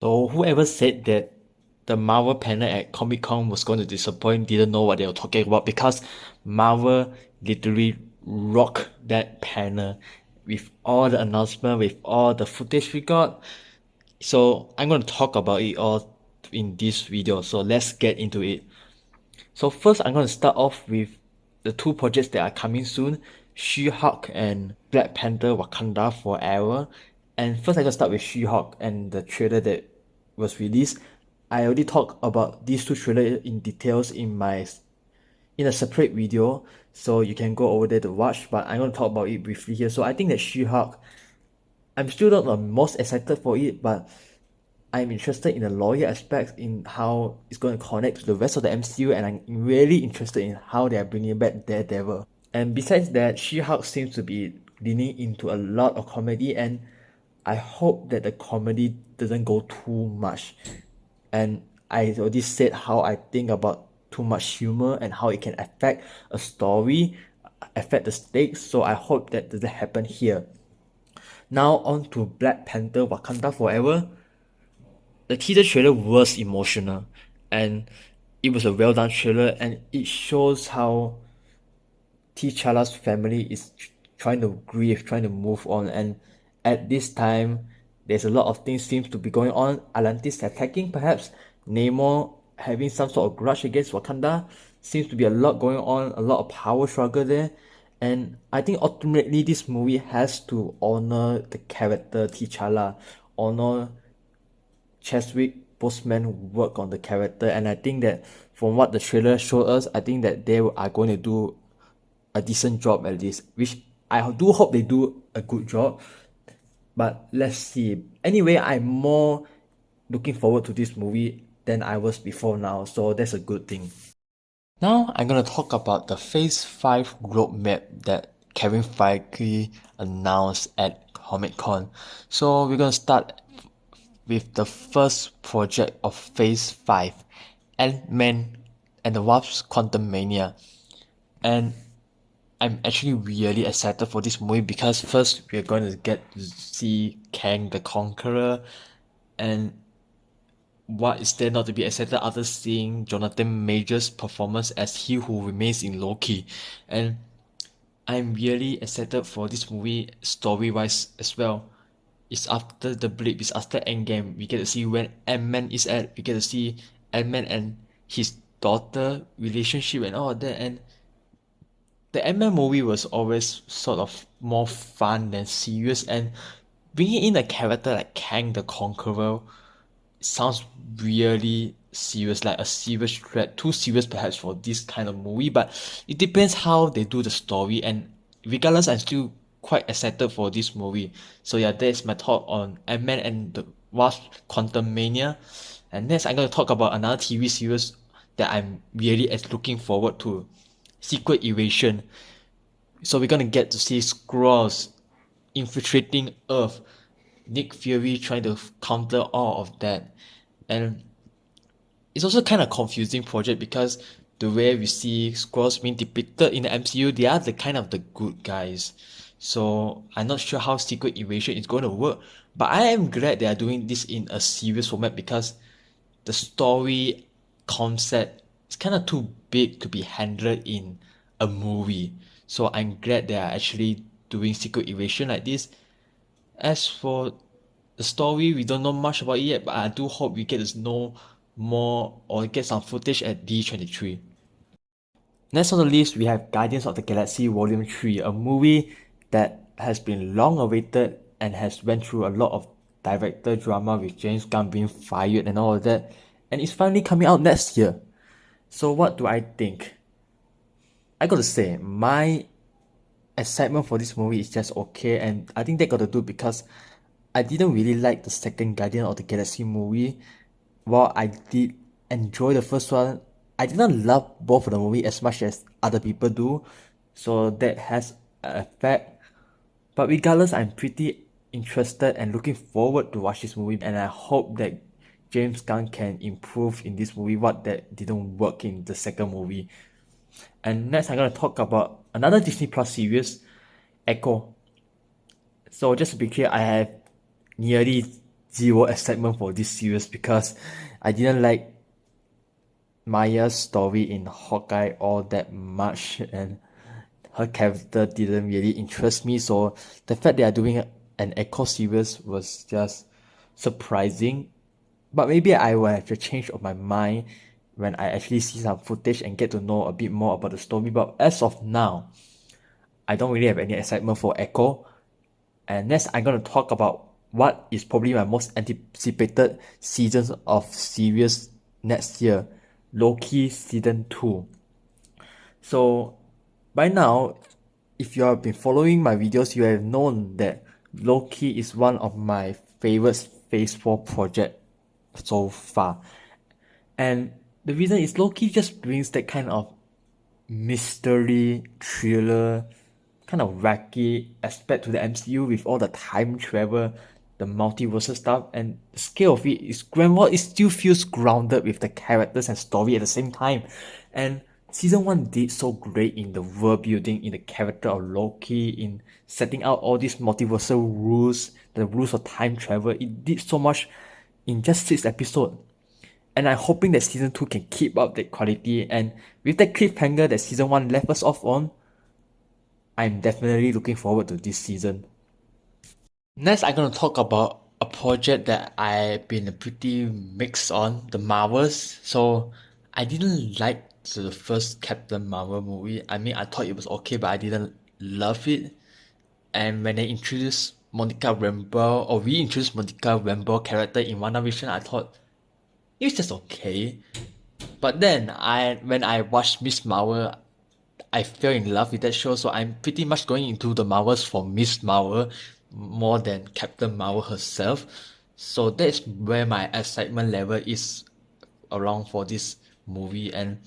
So whoever said that the Marvel panel at Comic Con was going to disappoint didn't know what they were talking about, because Marvel literally rocked that panel with all the announcement, with all the footage we got. So I'm going to talk about it all in this video. So let's get into it. So first, I'm going to start off with the two projects that are coming soon: She-Hulk and Black Panther: Wakanda Forever. And first, I'm going to start with She-Hulk and the trailer that was released. I already talked about these two trailers in details in a separate video, so you can go over there to watch. But I'm going to talk about it briefly here. So I think that She-Hulk, I'm still not the most excited for it, but I'm interested in the lawyer aspects, in how it's going to connect to the rest of the MCU, and I'm really interested in how they are bringing back Daredevil. And besides that, She-Hulk seems to be leaning into a lot of comedy, and I hope that the comedy doesn't go too much. And I already said how I think about too much humor and how it can affect a story, affect the stakes, so I hope that doesn't happen here. Now on to Black Panther: Wakanda Forever. The teaser trailer was emotional, and it was a well done trailer, and it shows how T'Challa's family is trying to grieve, trying to move on, and at this time, there's a lot of things seems to be going on. Atlantis attacking, perhaps Namor having some sort of grudge against Wakanda. Seems to be a lot going on, a lot of power struggle there, and I think ultimately this movie has to honor the character T'Challa, honor Chadwick Boseman work on the character, and I think that from what the trailer showed us, I think that they are going to do a decent job at least, which I do hope they do a good job. But let's see. Anyway, I'm more looking forward to this movie than I was before now, so that's a good thing. Now I'm gonna talk about the Phase 5 roadmap that Kevin Feige announced at Comic Con. So we're gonna start with the first project of Phase 5, Ant-Man and the Wasp: Quantumania. And I'm actually really excited for this movie because first we're going to get to see Kang the Conqueror, and what is there not to be excited after seeing Jonathan Majors' performance as He Who Remains in Loki. And I'm really excited for this movie story-wise as well. It's after the blip, it's after Endgame. We get to see when Ant-Man is at, we get to see Ant-Man and his daughter relationship and all of that, and the Ant-Man movie was always sort of more fun than serious, and bringing in a character like Kang the Conqueror sounds really serious, like a serious threat, too serious perhaps for this kind of movie, but it depends how they do the story, and regardless, I'm still quite excited for this movie. So yeah, that's my talk on Ant-Man and the Wasp: Quantumania. And next, I'm going to talk about another TV series that I'm really looking forward to: Secret Invasion. So we're gonna get to see Skrulls infiltrating Earth, Nick Fury trying to counter all of that, and it's also kind of confusing project because the way we see Skrulls being depicted in the MCU, they are the kind of the good guys. So I'm not sure how Secret Invasion is going to work, but I am glad they are doing this in a serious format because the story concept is kind of too big to be handled in a movie. So I'm glad they are actually doing Secret Invasion like this. As for the story, we don't know much about it yet, but I do hope we get to know more or get some footage at D23. Next on the list, we have Guardians of the Galaxy Volume 3, a movie that has been long awaited and has went through a lot of director drama with James Gunn being fired and all of that, and it's finally coming out next year. So what do I think? I gotta say, my excitement for this movie is just okay, and I think they gotta do because I didn't really like the second Guardian of the Galaxy movie. While I did enjoy the first one, I did not love both of the movie as much as other people do, so that has an effect. But regardless, I'm pretty interested and looking forward to watch this movie, and I hope that James Gunn can improve in this movie what that didn't work in the second movie. And next, I'm gonna talk about another Disney Plus series, Echo. So just to be clear, I have nearly zero excitement for this series because I didn't like Maya's story in Hawkeye all that much, and her character didn't really interest me. So the fact they are doing an Echo series was just surprising. But maybe I will have a change of my mind when I actually see some footage and get to know a bit more about the story. But as of now, I don't really have any excitement for Echo. And next, I'm going to talk about what is probably my most anticipated seasons of series next year, Loki Season 2. So, by now, if you have been following my videos, you have known that Loki is one of my favorite Phase 4 project so far. And the reason is Loki just brings that kind of mystery, thriller, kind of wacky aspect to the MCU with all the time travel, the multiverse stuff, and the scale of it is grand. Well, it still feels grounded with the characters and story at the same time. And season 1 did so great in the world building, in the character of Loki, in setting out all these multiversal rules, the rules of time travel. It did so much in just 6 episodes. And I'm hoping that season 2 can keep up that quality. And with that cliffhanger that season 1 left us off on, I'm definitely looking forward to this season. Next, I'm going to talk about a project that I've been pretty mixed on, the Marvels. So, I didn't like the first Captain Marvel movie. I mean, I thought it was okay, but I didn't love it. And when they introduced Monica Rambeau, or reintroduced Monica Rambeau character in WandaVision, I thought it was just okay. But then when I watched Miss Marvel, I fell in love with that show, so I'm pretty much going into the Marvels for Miss Marvel more than Captain Marvel herself. So that's where my excitement level is around for this movie, and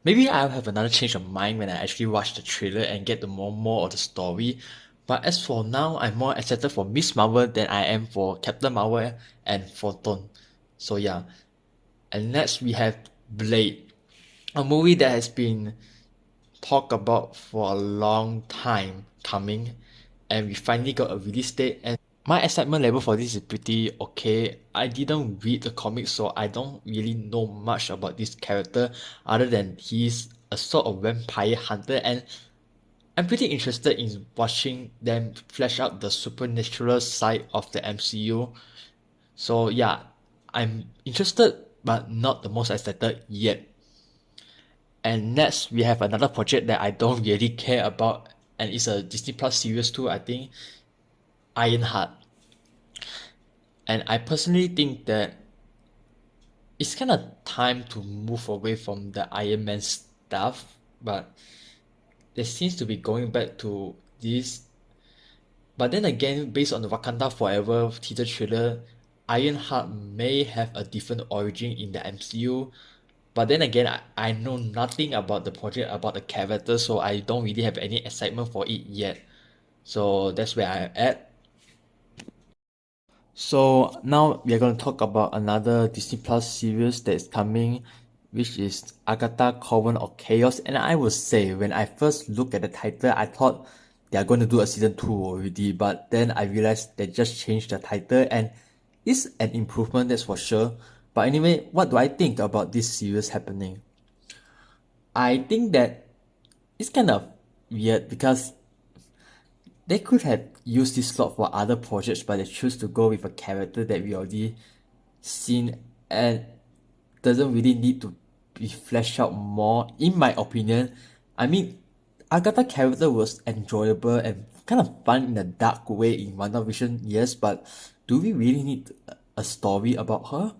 maybe I'll have another change of mind when I actually watch the trailer and get the more of the story. But as for now, I'm more excited for Miss Marvel than I am for Captain Marvel and Photon. So yeah. And next we have Blade, a movie that has been talked about for a long time coming, and we finally got a release date. And my excitement level for this is pretty okay. I didn't read the comics, so I don't really know much about this character other than he's a sort of vampire hunter, and I'm pretty interested in watching them flesh out the supernatural side of the MCU. So yeah, I'm interested but not the most excited yet. And next, we have another project that I don't really care about, and it's a Disney Plus series too, I think, Ironheart. And I personally think that it's kind of time to move away from the Iron Man stuff, but there seems to be going back to this. But then again, based on the Wakanda Forever teaser trailer, Ironheart may have a different origin in the MCU. But then again, I know nothing about the project, about the character, so I don't really have any excitement for it yet. So that's where I'm at. So now we are going to talk about another Disney Plus series that is coming, which is Agatha Coven of Chaos. And I would say, when I first looked at the title, I thought they are going to do a season 2 already. But then I realized they just changed the title, and it's an improvement, that's for sure. But anyway, what do I think about this series happening? I think that it's kind of weird because they could have used this slot for other projects, but they choose to go with a character that we already seen and doesn't really need to be fleshed out more, in my opinion. I mean, Agatha character was enjoyable and kind of fun in a dark way in WandaVision, yes, but do we really need a story about her?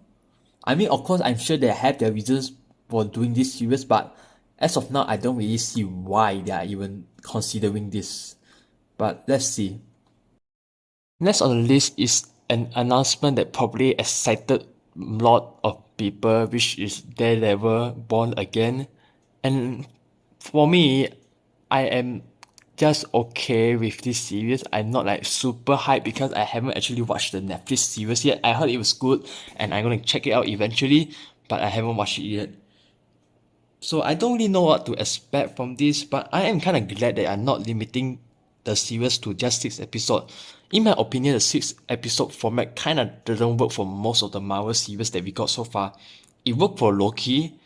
I mean, of course, I'm sure they have their reasons for doing this series, but as of now, I don't really see why they are even considering this. But let's see. Next on the list is an announcement that probably excited a lot of people, which is Daredevil Born Again. And for me, I am just okay with this series. I'm not like super hyped because I haven't actually watched the Netflix series yet. I heard it was good and I'm gonna check it out eventually, but I haven't watched it yet. So I don't really know what to expect from this, but I am kind of glad that I'm not limiting the series to just 6 episodes. In my opinion, the 6 episode format kind of doesn't work for most of the Marvel series that we got so far. It worked for Loki,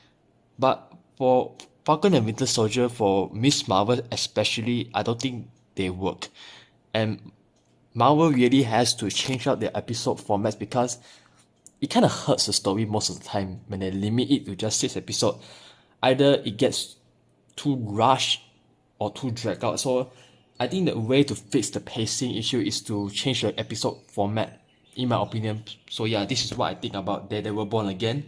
but for Falcon and Winter Soldier, for Miss Marvel especially, I don't think they work. And Marvel really has to change out their episode formats because it kind of hurts the story most of the time when they limit it to just 6 episodes. Either it gets too rushed or too dragged out. So I think the way to fix the pacing issue is to change the episode format, in my opinion. So yeah, this is what I think about Daredevil Born Again.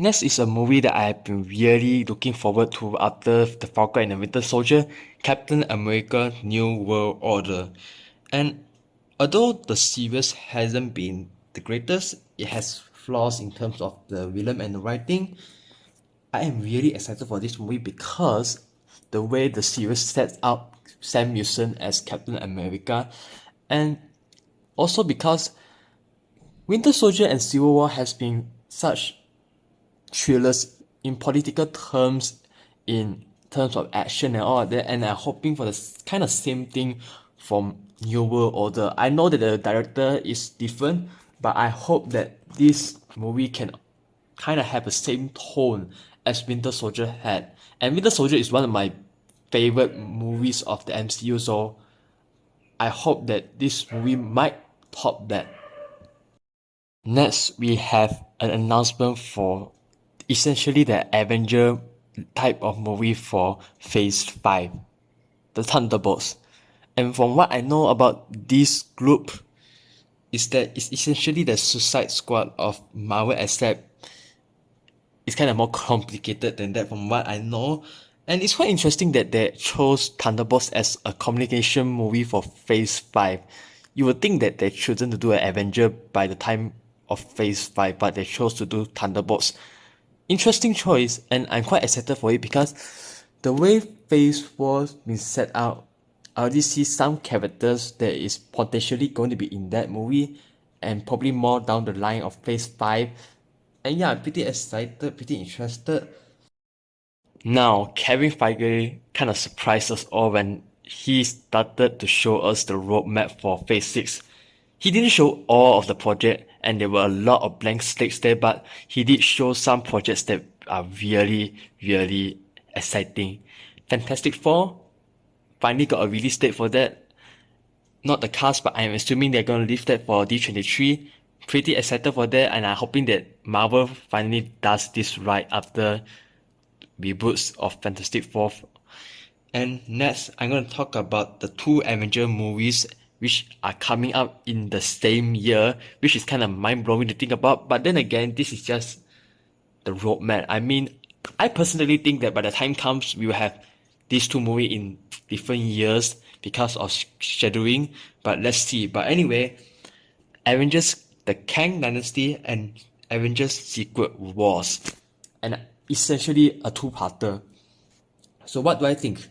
Next is a movie that I have been really looking forward to after The Falcon and the Winter Soldier, Captain America New World Order. And although the series hasn't been the greatest, it has flaws in terms of the villain and the writing. I am really excited for this movie because the way the series sets up Sam Wilson as Captain America, and also because Winter Soldier and Civil War has been such thrillers in political terms, in terms of action and all of that, and I'm hoping for the kind of same thing from New World Order. I know that the director is different, but I hope that this movie can kind of have the same tone as Winter Soldier had. And Winter Soldier is one of my favorite movies of the MCU, so I hope that this movie might top that. Next, we have an announcement for essentially the Avenger type of movie for Phase 5, the Thunderbolts. And from what I know about this group, is that it's essentially the Suicide Squad of Marvel, except it's kind of more complicated than that from what I know. And it's quite interesting that they chose Thunderbolts as a communication movie for Phase 5. You would think that they chosen to do an Avenger by the time of Phase 5, but they chose to do Thunderbolts. Interesting choice, and I'm quite excited for it because the way Phase 4's been set out, I already see some characters that is potentially going to be in that movie, and probably more down the line of Phase 5. And yeah, I'm pretty excited, pretty interested. Now, Kevin Feige kind of surprised us all when he started to show us the roadmap for Phase 6. He didn't show all of the project, and there were a lot of blank slates there, but he did show some projects that are really, really exciting. Fantastic Four finally got a release date for that. Not the cast, but I'm assuming they're going to leave that for D23. Pretty excited for that, and I'm hoping that Marvel finally does this right after reboots of Fantastic Four. And next, I'm going to talk about the two Avenger movies which are coming out in the same year, which is kind of mind-blowing to think about. But then again, this is just the roadmap. I mean, I personally think that by the time comes, we will have these two movies in different years because of scheduling. But let's see. But anyway, Avengers The Kang Dynasty and Avengers Secret Wars. And essentially a two-parter. So what do I think?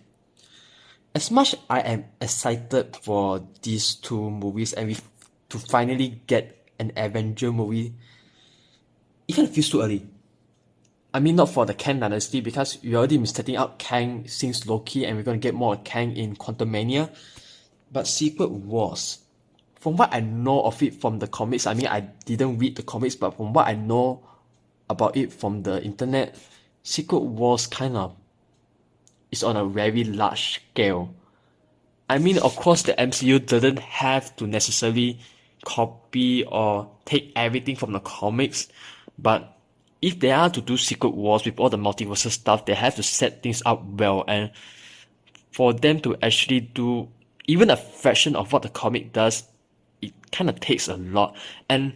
As much I am excited for these two movies and to finally get an Avenger movie, it kind of feels too early. I mean, not for the Kang Dynasty because we already been setting up Kang since Loki, and we're gonna get more Kang in Quantumania. But Secret Wars, from what I know of it from the comics, I mean, I didn't read the comics, but from what I know about it from the internet, Secret Wars kind of is on a very large scale. I mean, of course, the MCU doesn't have to necessarily copy or take everything from the comics, but if they are to do Secret Wars with all the multiverse stuff, they have to set things up well, and for them to actually do even a fraction of what the comic does, it kind of takes a lot, and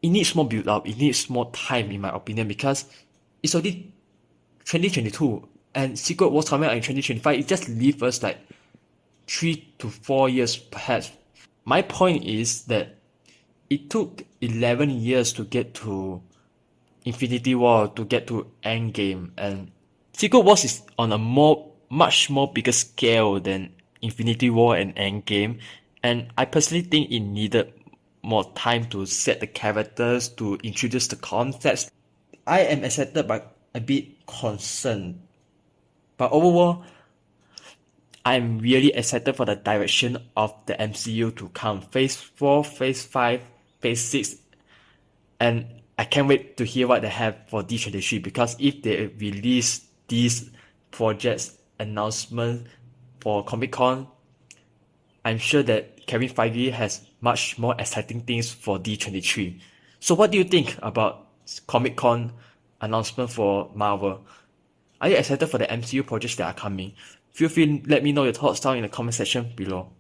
it needs more build up, it needs more time in my opinion, because it's already 2022 and Secret Wars coming out in 2025. It just leaves us like 3 to 4 years perhaps. My point is that it took 11 years to get to Infinity War, to get to Endgame, and Secret Wars is on a much more bigger scale than Infinity War and Endgame, and I personally think it needed more time to set the characters, to introduce the concepts. I am excited but a bit concerned. But overall, I'm really excited for the direction of the MCU to come. Phase 4, Phase 5, Phase 6, and I can't wait to hear what they have for D23 because if they release these projects announcement for Comic Con, I'm sure that Kevin Feige has much more exciting things for D23. So what do you think about Comic Con announcement for Marvel? Are you excited for the MCU projects that are coming? Feel free let me know your thoughts down in the comment section below.